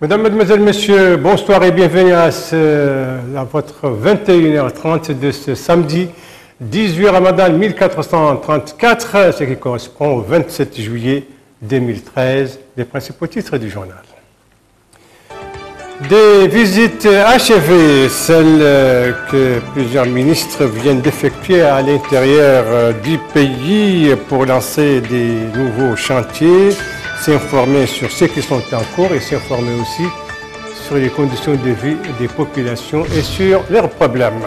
Mesdames, Mesdemoiselles, Messieurs, bonsoir et bienvenue à votre 21h30 de ce samedi 18 Ramadan 1434, ce qui correspond au 27 juillet 2013, les principaux titres du journal. Des visites achevées, celles que plusieurs ministres viennent d'effectuer à l'intérieur du pays pour lancer des nouveaux chantiers, s'informer sur ceux qui sont en cours et s'informer aussi sur les conditions de vie des populations et sur leurs problèmes.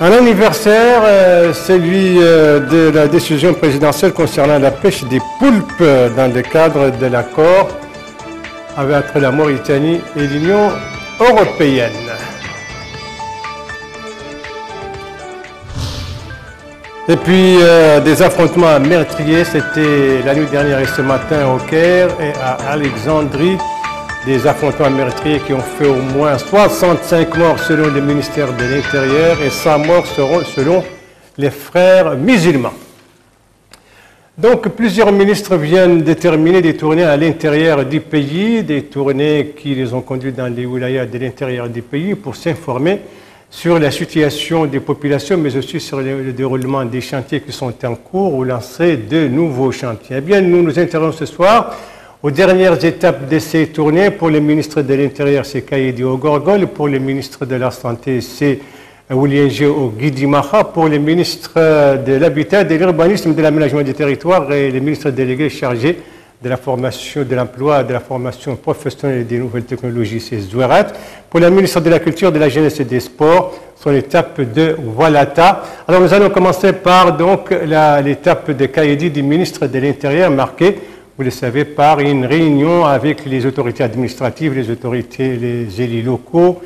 Un anniversaire, celui de la décision présidentielle concernant la pêche des poulpes dans le cadre de l'accord entre la Mauritanie et l'Union européenne. Et puis des affrontements meurtriers, c'était la nuit dernière et ce matin au Caire et à Alexandrie, des affrontements meurtriers qui ont fait au moins 65 morts selon le ministère de l'Intérieur et 100 morts selon les frères musulmans. Donc plusieurs ministres viennent de terminer des tournées à l'intérieur du pays, des tournées qui les ont conduits dans les wilayas de l'intérieur du pays pour s'informer sur la situation des populations, mais aussi sur le déroulement des chantiers qui sont en cours ou lancer de nouveaux chantiers. Eh bien, nous nous intéressons ce soir aux dernières étapes de ces tournées. Pour le ministre de l'Intérieur, c'est Kayedi Ogorgol. Pour le ministre de la Santé, c'est Oulienge Oguidimaha. Pour le ministre de l'Habitat, de l'Urbanisme, de l'Aménagement du Territoire et le ministre délégué chargé de la formation, de l'emploi, de la formation professionnelle et des nouvelles technologies, c'est Zouerat. Pour la ministre de la Culture, de la Jeunesse et des Sports, son étape de Walata. Alors nous allons commencer par donc l'étape de Kayedi du ministre de l'Intérieur, marquée, vous le savez, par une réunion avec les autorités administratives, les autorités, les élus locaux,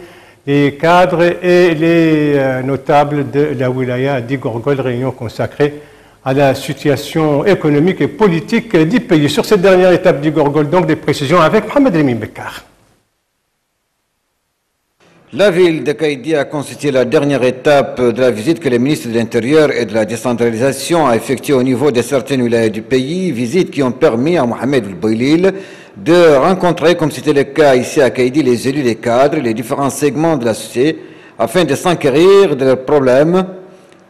les cadres et les notables de la wilaya d'Igorgol, réunion consacrée à la situation économique et politique du pays. Sur cette dernière étape du Gorgol, donc des précisions avec Mohamed Rémi Bekar. La ville de Kayedi a constitué la dernière étape de la visite que le ministre de l'Intérieur et de la décentralisation a effectuée au niveau de certaines wilayas du pays, visites qui ont permis à Mohamed El-Boilil de rencontrer, comme c'était le cas ici à Kayedi, les élus, les cadres, les différents segments de la société, afin de s'enquérir de leurs problèmes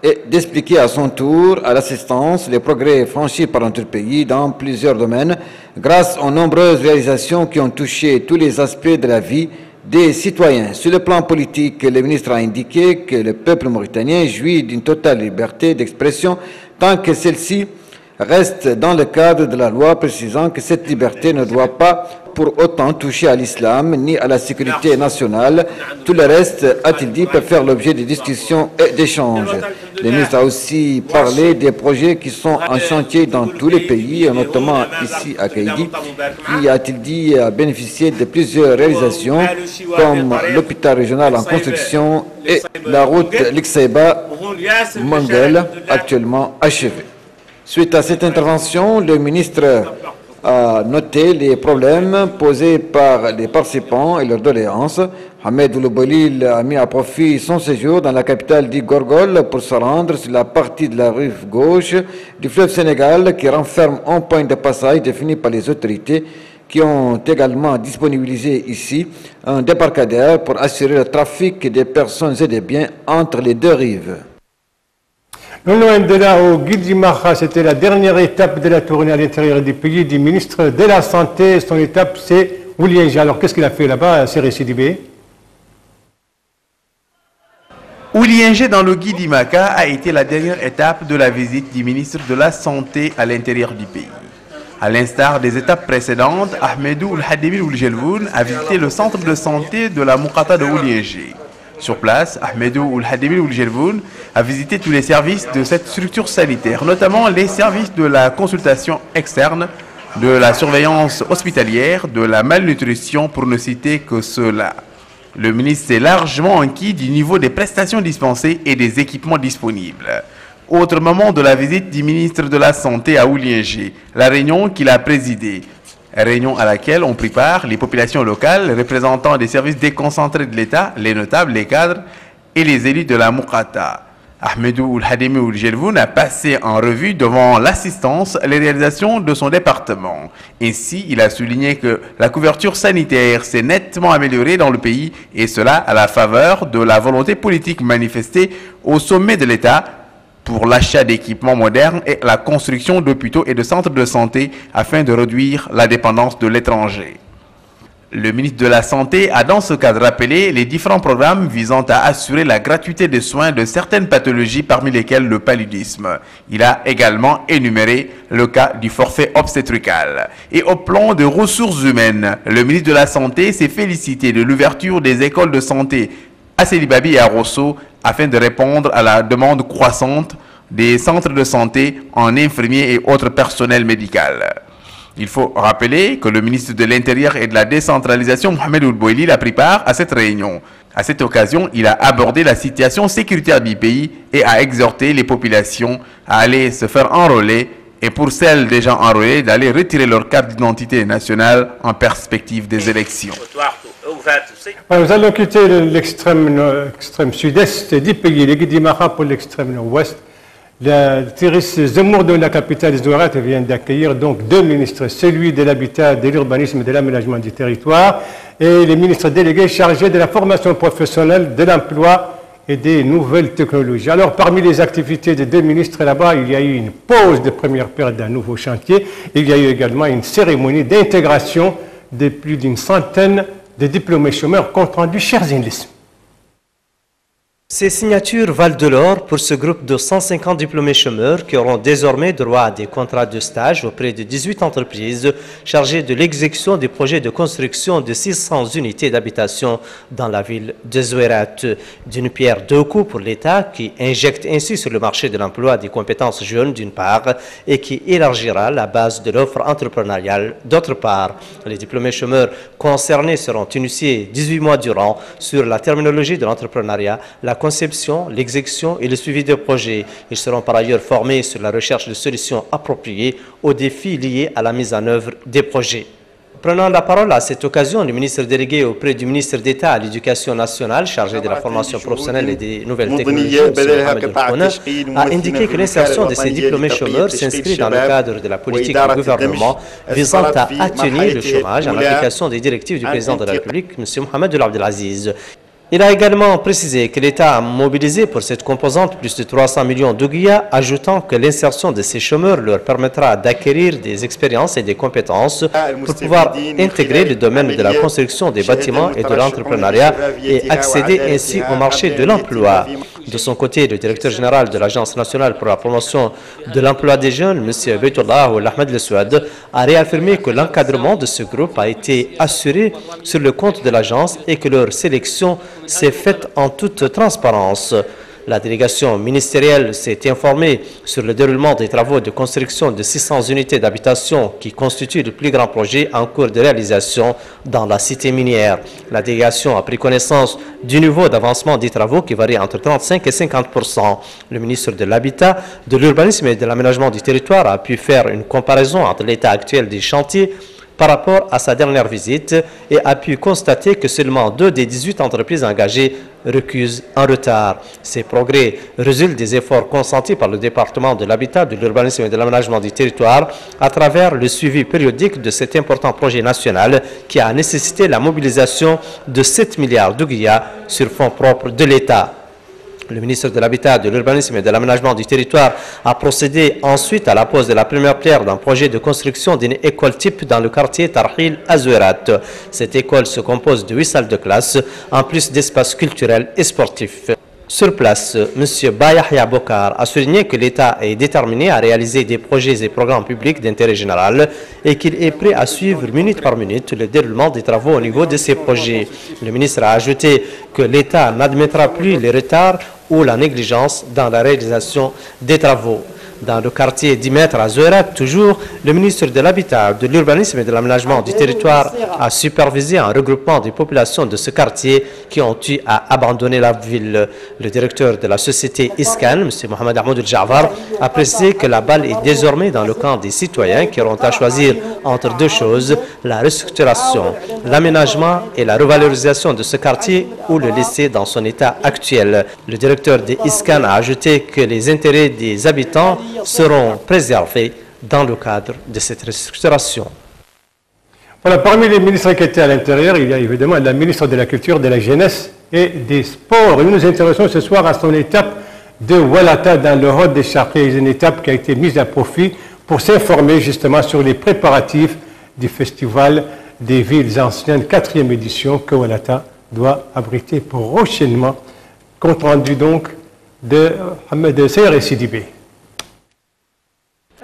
et d'expliquer à son tour à l'assistance les progrès franchis par notre pays dans plusieurs domaines grâce aux nombreuses réalisations qui ont touché tous les aspects de la vie des citoyens. Sur le plan politique, le ministre a indiqué que le peuple mauritanien jouit d'une totale liberté d'expression tant que celle-ci reste dans le cadre de la loi, précisant que cette liberté ne doit pas pour autant toucher à l'islam ni à la sécurité nationale. Tout le reste, a-t-il dit, peut faire l'objet de discussions et d'échanges. Le ministre a aussi parlé des projets qui sont en chantier dans tous les pays, notamment ici à Kayedi, qui, a-t-il dit, a bénéficié de plusieurs réalisations, comme l'hôpital régional en construction et la route Lixaïba-Mongol, actuellement achevée. Suite à cette intervention, le ministre a noté les problèmes posés par les participants et leurs doléances. Mohamed El-Boilil a mis à profit son séjour dans la capitale d'Igorgol pour se rendre sur la partie de la rive gauche du fleuve Sénégal qui renferme un point de passage défini par les autorités qui ont également disponibilisé ici un débarcadère pour assurer le trafic des personnes et des biens entre les deux rives. Non loin de là, au Guidimaha, c'était la dernière étape de la tournée à l'intérieur du pays du ministre de la Santé. Son étape, c'est Oulienge. Alors, qu'est-ce qu'il a fait là-bas, c'est récidibé? Oulienge dans le Guidimaka a été la dernière étape de la visite du ministre de la Santé à l'intérieur du pays. À l'instar des étapes précédentes, Ahmedou El-Hadimi Ouljelvoun a visité le centre de santé de la Moukata de Oulienge. Sur place, Ahmedou El-Hadimi Ouljelvoun a visité tous les services de cette structure sanitaire, notamment les services de la consultation externe, de la surveillance hospitalière, de la malnutrition, pour ne citer que cela. Le ministre s'est largement inquiet du niveau des prestations dispensées et des équipements disponibles. Autre moment de la visite du ministre de la Santé à Oulienge, la réunion qu'il a présidée. Réunion à laquelle ont pris part les populations locales, les représentants des services déconcentrés de l'État, les notables, les cadres et les élus de la Moukata. Ahmedou Ould-Hademi Ould-Gelvoune a passé en revue devant l'assistance les réalisations de son département. Ainsi, il a souligné que la couverture sanitaire s'est nettement améliorée dans le pays et cela à la faveur de la volonté politique manifestée au sommet de l'État pour l'achat d'équipements modernes et la construction d'hôpitaux et de centres de santé afin de réduire la dépendance de l'étranger. Le ministre de la Santé a dans ce cadre rappelé les différents programmes visant à assurer la gratuité des soins de certaines pathologies parmi lesquelles le paludisme. Il a également énuméré le cas du forfait obstétrical. Et au plan de ressources humaines, le ministre de la Santé s'est félicité de l'ouverture des écoles de santé à Sélibabi et à Rosso afin de répondre à la demande croissante des centres de santé en infirmiers et autres personnels médicaux. Il faut rappeler que le ministre de l'Intérieur et de la Décentralisation, Mohamed Ould Boilil, a pris part à cette réunion. À cette occasion, il a abordé la situation sécuritaire du pays et a exhorté les populations à aller se faire enrôler et pour celles déjà enrôlées, d'aller retirer leur carte d'identité nationale en perspective des élections. Nous allons quitter l'extrême sud-est du pays, les Guidimara pour l'extrême nord-ouest. Le touriste Zemmour de la capitale Zouarat vient d'accueillir donc deux ministres, celui de l'habitat, de l'urbanisme et de l'aménagement du territoire et les ministres délégués chargés de la formation professionnelle, de l'emploi et des nouvelles technologies. Alors parmi les activités des deux ministres là-bas, il y a eu une pose de première pierre d'un nouveau chantier. Il y a eu également une cérémonie d'intégration de plus d'une centaine de diplômés chômeurs compte rendu chers Inlis. Ces signatures valent de l'or pour ce groupe de 150 diplômés chômeurs qui auront désormais droit à des contrats de stage auprès de 18 entreprises chargées de l'exécution des projets de construction de 600 unités d'habitation dans la ville de Zouarat. D'une pierre deux coups pour l'État qui injecte ainsi sur le marché de l'emploi des compétences jeunes d'une part et qui élargira la base de l'offre entrepreneuriale d'autre part. Les diplômés chômeurs concernés seront initiés 18 mois durant sur la terminologie de l'entrepreneuriat, la conception, l'exécution et le suivi de projets. Ils seront par ailleurs formés sur la recherche de solutions appropriées aux défis liés à la mise en œuvre des projets. Prenant la parole à cette occasion, le ministre délégué auprès du ministre d'État à l'Éducation nationale, chargé de la formation professionnelle et des nouvelles technologies, M. Mohamed Ould-Kouna, a indiqué que l'insertion de ces diplômés chômeurs s'inscrit dans le cadre de la politique du gouvernement visant à atténuer le chômage en application des directives du président de la République, M. Mohamed Ould Abdelaziz. Il a également précisé que l'État a mobilisé pour cette composante plus de 300 millions d'ouguiya, ajoutant que l'insertion de ces chômeurs leur permettra d'acquérir des expériences et des compétences pour pouvoir intégrer le domaine de la construction des bâtiments et de l'entrepreneuriat et accéder ainsi au marché de l'emploi. De son côté, le directeur général de l'Agence nationale pour la promotion de l'emploi des jeunes, M. Beytullah Ould-Ahmed El-Souad, a réaffirmé que l'encadrement de ce groupe a été assuré sur le compte de l'agence et que leur sélection s'est faite en toute transparence. La délégation ministérielle s'est informée sur le déroulement des travaux de construction de 600 unités d'habitation qui constituent le plus grand projet en cours de réalisation dans la cité minière. La délégation a pris connaissance du niveau d'avancement des travaux qui varie entre 35 et 50%. Le ministre de l'Habitat, de l'Urbanisme et de l'Aménagement du Territoire a pu faire une comparaison entre l'état actuel des chantiers par rapport à sa dernière visite et a pu constater que seulement 2 des 18 entreprises engagées recusent en retard. Ces progrès résultent des efforts consentis par le département de l'habitat, de l'urbanisme et de l'aménagement du territoire à travers le suivi périodique de cet important projet national qui a nécessité la mobilisation de 7 milliards d'ouguiya sur fonds propres de l'État. Le ministre de l'Habitat, de l'Urbanisme et de l'Aménagement du Territoire a procédé ensuite à la pose de la première pierre d'un projet de construction d'une école type dans le quartier Tarhil à Zouarat. Cette école se compose de 8 salles de classe, en plus d'espaces culturels et sportifs. Sur place, M. Bayahia Bokar a souligné que l'État est déterminé à réaliser des projets et programmes publics d'intérêt général et qu'il est prêt à suivre minute par minute le déroulement des travaux au niveau de ces projets. Le ministre a ajouté que l'État n'admettra plus les retards ou la négligence dans la réalisation des travaux. Dans le quartier d'10 à Zourak, toujours, le ministre de l'Habitat, de l'Urbanisme et de l'Aménagement du territoire a supervisé un regroupement des populations de ce quartier qui ont eu à abandonner la ville. Le directeur de la société ISCAN, M. Mohamed Ahmed El-Javar, a précisé que la balle est désormais dans le camp des citoyens qui auront à choisir entre deux choses, la restructuration, l'aménagement et la revalorisation de ce quartier ou le laisser dans son état actuel. Le directeur de ISCAN a ajouté que les intérêts des habitants seront préservés dans le cadre de cette restructuration. Voilà, parmi les ministres qui étaient à l'intérieur, il y a évidemment la ministre de la Culture, de la Jeunesse et des Sports. Et nous nous intéressons ce soir à son étape de Walata dans le Hod des Chartiers, une étape qui a été mise à profit pour s'informer justement sur les préparatifs du Festival des Villes Anciennes, 4e édition que Walata doit abriter prochainement. Compte rendu donc de Ahmed Seyer et Sidibé.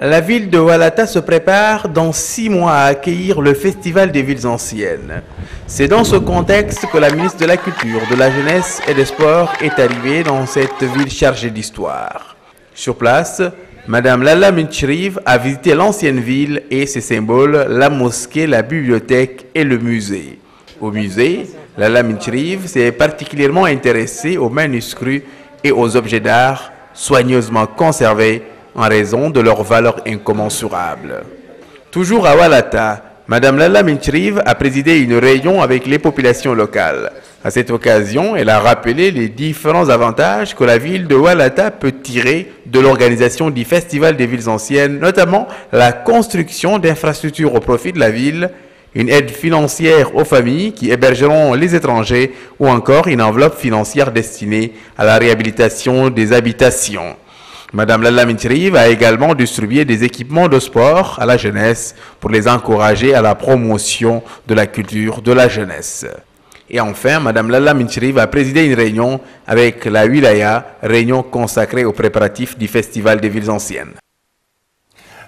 La ville de Walata se prépare dans 6 mois à accueillir le Festival des Villes Anciennes. C'est dans ce contexte que la ministre de la Culture, de la Jeunesse et des Sports est arrivée dans cette ville chargée d'histoire. Sur place, Madame Lalla Minchriv a visité l'ancienne ville et ses symboles, la mosquée, la bibliothèque et le musée. Au musée, Lalla Minchriv s'est particulièrement intéressée aux manuscrits et aux objets d'art soigneusement conservés en raison de leur valeur incommensurable. Toujours à Walata, Madame Lalla Minchriv a présidé une réunion avec les populations locales. À cette occasion, elle a rappelé les différents avantages que la ville de Walata peut tirer de l'organisation du Festival des Villes Anciennes, notamment la construction d'infrastructures au profit de la ville, une aide financière aux familles qui hébergeront les étrangers ou encore une enveloppe financière destinée à la réhabilitation des habitations. Madame Lalla Minchriv a également distribué des équipements de sport à la jeunesse pour les encourager à la promotion de la culture de la jeunesse. Et enfin, Madame Lalla Minchriv a présidé une réunion avec la Wilaya, réunion consacrée aux préparatifs du Festival des Villes Anciennes.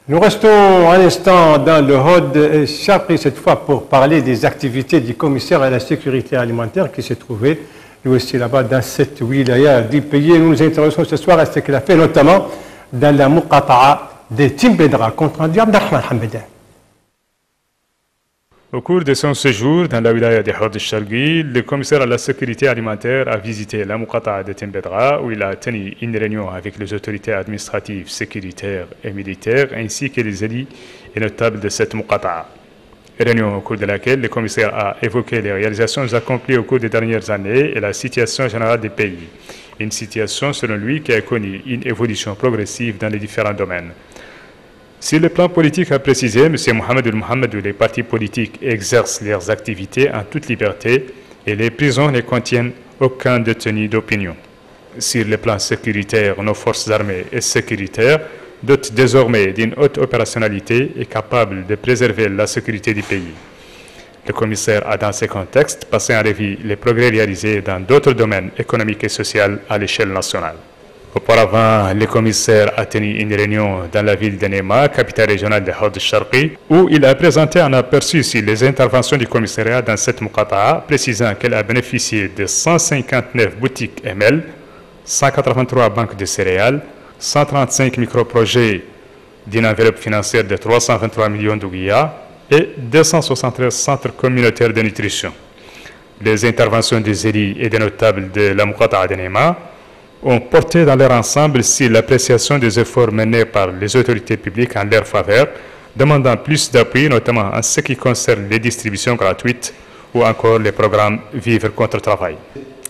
Nous restons un instant dans le Hod Charpri, cette fois pour parler des activités du commissaire à la sécurité alimentaire qui s'est trouvé lui aussi là-bas dans cette wilaya du pays. Nous nous intéressons ce soir à ce qu'il a fait notamment dans la Muqata'a de Timbedra, compte rendu Abdelrahman Hamedin. Au cours de son séjour dans la wilaya de Hod Chargui, le commissaire à la sécurité alimentaire a visité la Muqata'a de Timbedra où il a tenu une réunion avec les autorités administratives, sécuritaires et militaires ainsi que les élus et notables de cette Muqata'a. Réunion au cours de laquelle le commissaire a évoqué les réalisations accomplies au cours des dernières années et la situation générale des pays. Une situation, selon lui, qui a connu une évolution progressive dans les différents domaines. Sur le plan politique, a précisé M. Mohamed El-Mohamed, les partis politiques exercent leurs activités en toute liberté et les prisons ne contiennent aucun détenu d'opinion. Sur le plan sécuritaire, nos forces armées et sécuritaires dotent désormais d'une haute opérationnalité et capables de préserver la sécurité du pays. Le commissaire a dans ce contexte passé en revue les progrès réalisés dans d'autres domaines économiques et sociaux à l'échelle nationale. Auparavant, le commissaire a tenu une réunion dans la ville de Nema, capitale régionale de Hod Charqi, où il a présenté un aperçu sur les interventions du commissariat dans cette Muqata'a, précisant qu'elle a bénéficié de 159 boutiques ML, 183 banques de céréales, 135 microprojets d'une enveloppe financière de 323 millions d'ouguiya et 273 centres communautaires de nutrition. Les interventions des élus et des notables de la Muqata'a de Nema ont porté dans leur ensemble sur l'appréciation des efforts menés par les autorités publiques en leur faveur, demandant plus d'appui, notamment en ce qui concerne les distributions gratuites ou encore les programmes Vivre contre Travail.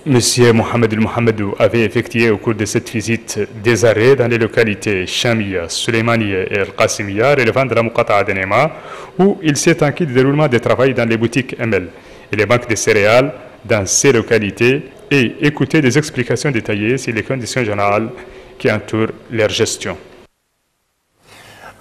Monsieur Mohamed El-Mohamedou avait effectué au cours de cette visite des arrêts dans les localités Chamia, Suleymaniya et El-Qassimiya relevant de la Muqata'a de Nema, où il s'est enquis du déroulement des travaux dans les boutiques ML et les banques de céréales dans ces localités et écouter des explications détaillées sur les conditions générales qui entourent leur gestion.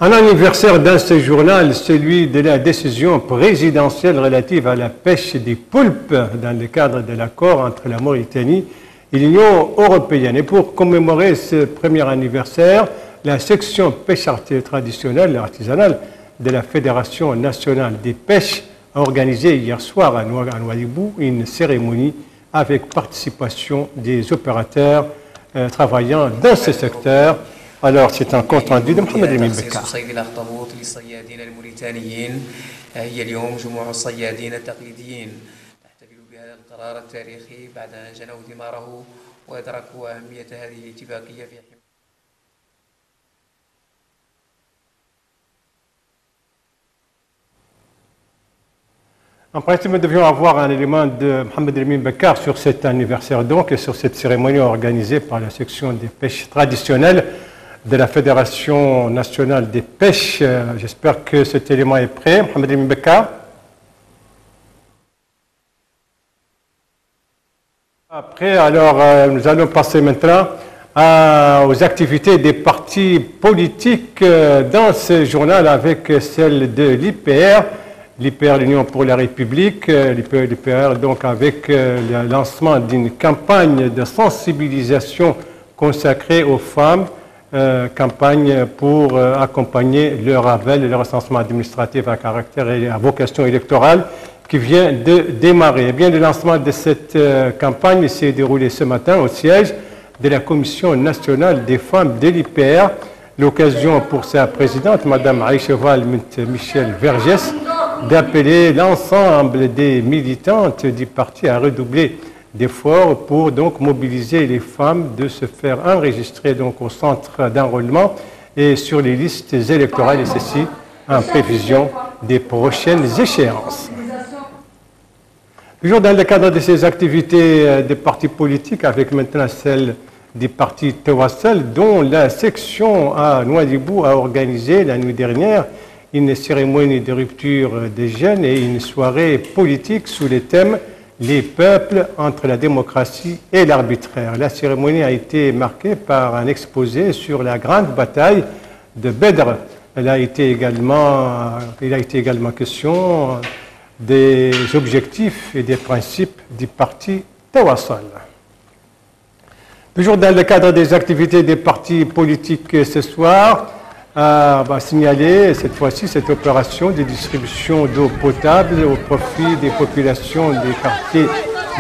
Un anniversaire dans ce journal, celui de la décision présidentielle relative à la pêche des poulpes dans le cadre de l'accord entre la Mauritanie et l'Union européenne. Et pour commémorer ce premier anniversaire, la section pêche traditionnelle et artisanale de la Fédération nationale des pêches a organisé hier soir à Nouadhibou une cérémonie avec participation des opérateurs travaillant dans ce secteur Alors, c'est un compte rendu de Mohamed Emin Bekkar. صيد الأخطبوط للصيادين الموريتانيين هي اليوم جموع الصيادين التقليديين تحتفل بهذا القرار التاريخي بعد أن جنوا ثماره وأدركوا أهمية هذه الاتفاقية في حماية. En principe, nous devions avoir un élément de Mohamed Emin Bekkar sur cet anniversaire donc et sur cette cérémonie organisée par la section des pêches traditionnelles de la Fédération nationale des pêches. J'espère que cet élément est prêt. Mohamed Emin Bekkar. Après, alors, nous allons passer maintenant aux activités des partis politiques dans ce journal avec celle de l'IPR. L'IPR, l'Union pour la République, l'IPR donc avec le lancement d'une campagne de sensibilisation consacrée aux femmes, campagne pour accompagner le RAVEL, le recensement administratif à caractère et à vocation électorale, qui vient de démarrer. Eh bien, le lancement de cette campagne s'est déroulé ce matin au siège de la Commission nationale des femmes de l'IPR. L'occasion pour sa présidente, Mme Aïcha Michel Vergès, d'appeler l'ensemble des militantes du parti à redoubler d'efforts pour donc mobiliser les femmes de se faire enregistrer donc au centre d'enrôlement et sur les listes électorales, et ceci en prévision des prochaines échéances. Toujours dans le cadre de ces activités des partis politiques, avec maintenant celle des partis Tawassal, dont la section à Nouadhibou a organisé la nuit dernière une cérémonie de rupture des jeunes et une soirée politique sous le thème « Les peuples entre la démocratie et l'arbitraire ». La cérémonie a été marquée par un exposé sur la grande bataille de Bedr. Il a été également question des objectifs et des principes du parti Tawassal. Toujours dans le cadre des activités des partis politiques ce soir, va signaler cette fois-ci cette opération de distribution d'eau potable au profit des populations des quartiers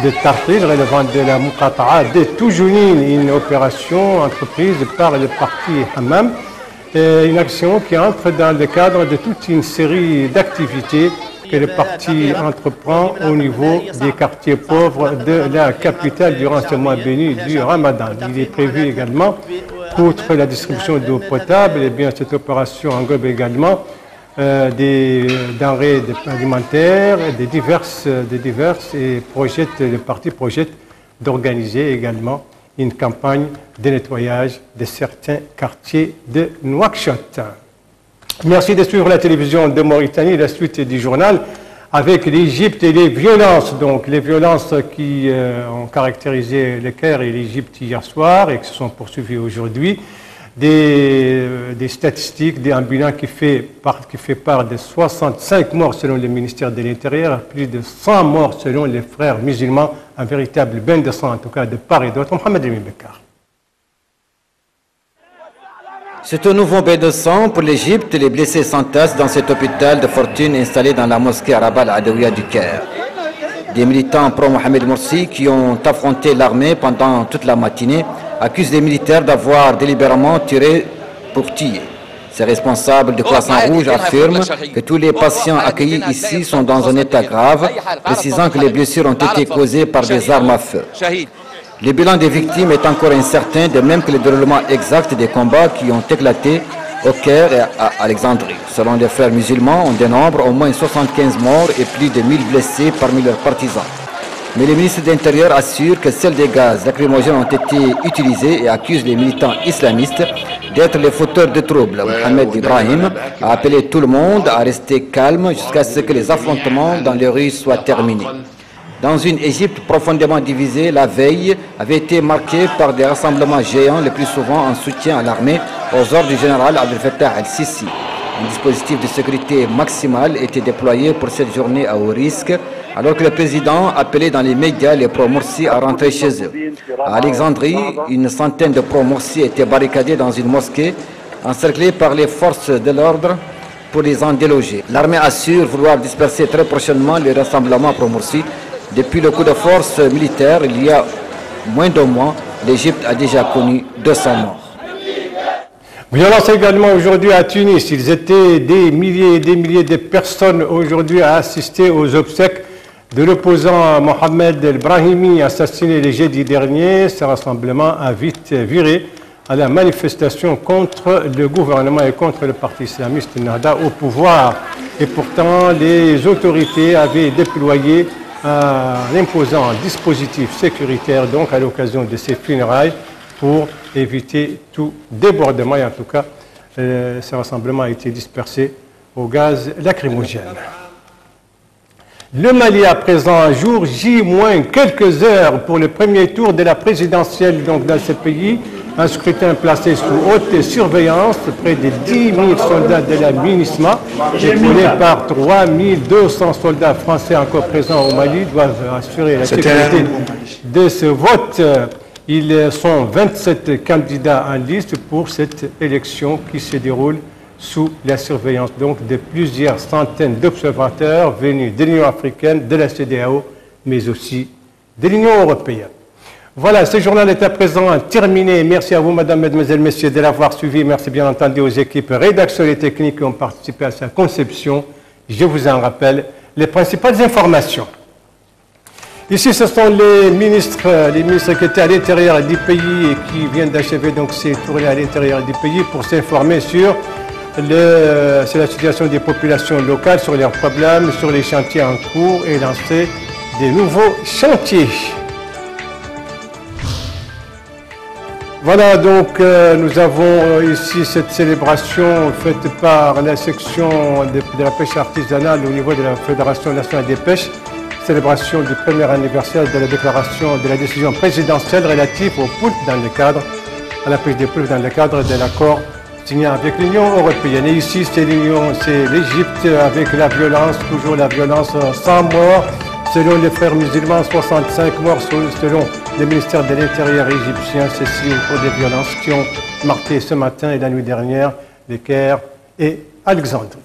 de Tartil relevant de la Muqata'a de Toujounine, une opération entreprise par le parti Hammam, une action qui entre dans le cadre de toute une série d'activités que le parti entreprend au niveau des quartiers pauvres de la capitale durant ce mois béni du Ramadan. Il est prévu également, outre la distribution d'eau potable, et bien cette opération englobe également des denrées alimentaires, des diverses et le parti projette d'organiser également une campagne de nettoyage de certains quartiers de Nouakchott. Merci de suivre la télévision de Mauritanie, la suite du journal avec l'Égypte et les violences. Donc les violences qui ont caractérisé le Caire et l'Égypte hier soir et qui se sont poursuivies aujourd'hui. Des statistiques, d'un bilan qui fait part de 65 morts selon le ministère de l'Intérieur, plus de 100 morts selon les frères musulmans, un véritable bain de sang en tout cas de part et d'autre. Mohamed Emin Bekkar. C'est un nouveau bain de sang pour l'Égypte. Les blessés s'entassent dans cet hôpital de fortune installé dans la mosquée Araba al-Adawiya du Caire. Des militants pro-Mohamed Morsi qui ont affronté l'armée pendant toute la matinée accusent les militaires d'avoir délibérément tiré pour tuer. Ces responsables de Croissant Rouge affirment que tous les patients accueillis ici sont dans un état grave, précisant que les blessures ont été causées par des armes à feu. Le bilan des victimes est encore incertain, de même que le déroulement exact des combats qui ont éclaté au Caire et à Alexandrie. Selon les frères musulmans, on dénombre au moins 75 morts et plus de 1000 blessés parmi leurs partisans. Mais le ministre de l'Intérieur assure que seuls des gaz lacrymogènes ont été utilisés et accuse les militants islamistes d'être les fauteurs de troubles. Mohamed Ibrahim a appelé tout le monde à rester calme jusqu'à ce que les affrontements dans les rues soient terminés. Dans une Égypte profondément divisée, la veille avait été marquée par des rassemblements géants, le plus souvent en soutien à l'armée, aux ordres du général Abdel Fattah el-Sisi. Un dispositif de sécurité maximale était déployé pour cette journée à haut risque, alors que le président appelait dans les médias les pro-Morsi à rentrer chez eux. À Alexandrie, une centaine de pro-Morsi étaient barricadés dans une mosquée, encerclés par les forces de l'ordre pour les en déloger. L'armée assure vouloir disperser très prochainement les rassemblements pro-Morsi. Depuis le coup de force militaire, il y a moins d'un mois, l'Égypte a déjà connu 200 morts. Violence également aujourd'hui à Tunis. Ils étaient des milliers et des milliers de personnes aujourd'hui à assister aux obsèques de l'opposant Mohamed El Brahimi, assassiné le jeudi dernier. Ce rassemblement a vite viré à la manifestation contre le gouvernement et contre le parti islamiste Nahda au pouvoir. Et pourtant, les autorités avaient déployé un imposant dispositif sécuritaire donc à l'occasion de ces funérailles pour éviter tout débordement. Et en tout cas, ce rassemblement a été dispersé au gaz lacrymogène. Le Mali à présent, jour J moins quelques heures pour le premier tour de la présidentielle donc dans ce pays. Un scrutin placé sous haute surveillance. Près de 10 000 soldats de la MINUSMA, épaulés par 3 200 soldats français encore présents au Mali, doivent assurer la sécurité de ce vote. Ils sont 27 candidats en liste pour cette élection qui se déroule sous la surveillance donc de plusieurs centaines d'observateurs venus de l'Union africaine, de la CEDEAO, mais aussi de l'Union européenne. Voilà, ce journal est à présent terminé. Merci à vous, mesdames, mesdemoiselles, messieurs, de l'avoir suivi. Merci bien entendu aux équipes rédactionnelles et techniques qui ont participé à sa conception. Je vous en rappelle les principales informations. Ici, ce sont les ministres qui étaient à l'intérieur du pays et qui viennent d'achever donc ces tournées à l'intérieur du pays pour s'informer sur la situation des populations locales, sur leurs problèmes, sur les chantiers en cours et lancer des nouveaux chantiers. Voilà, donc nous avons ici cette célébration faite par la section de la pêche artisanale au niveau de la Fédération nationale des pêches, célébration du premier anniversaire de la déclaration de la décision présidentielle relative aux poulpes dans le cadre, à la pêche des poulpes dans le cadre de l'accord signé avec l'Union européenne. Et ici, c'est l'Égypte avec la violence, toujours la violence sans mort. Selon les frères musulmans, 65 morts selon le ministère de l'Intérieur égyptien, ceci au cours des violences qui ont marqué ce matin et la nuit dernière le Caire et Alexandrie.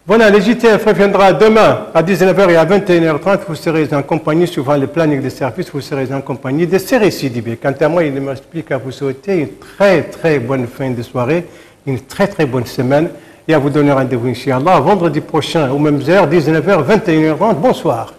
Voilà, le JTF reviendra demain à 19h et à 21h30. Vous serez en compagnie, suivant le planning de service, vous serez en compagnie de Séré Sidibé. Quant à moi, il me reste qu'à vous souhaiter une très bonne fin de soirée, une très bonne semaine. Et à vous donner rendez-vous, Inch'Allah, vendredi prochain, aux mêmes heures, 19h, 21h30. Bonsoir.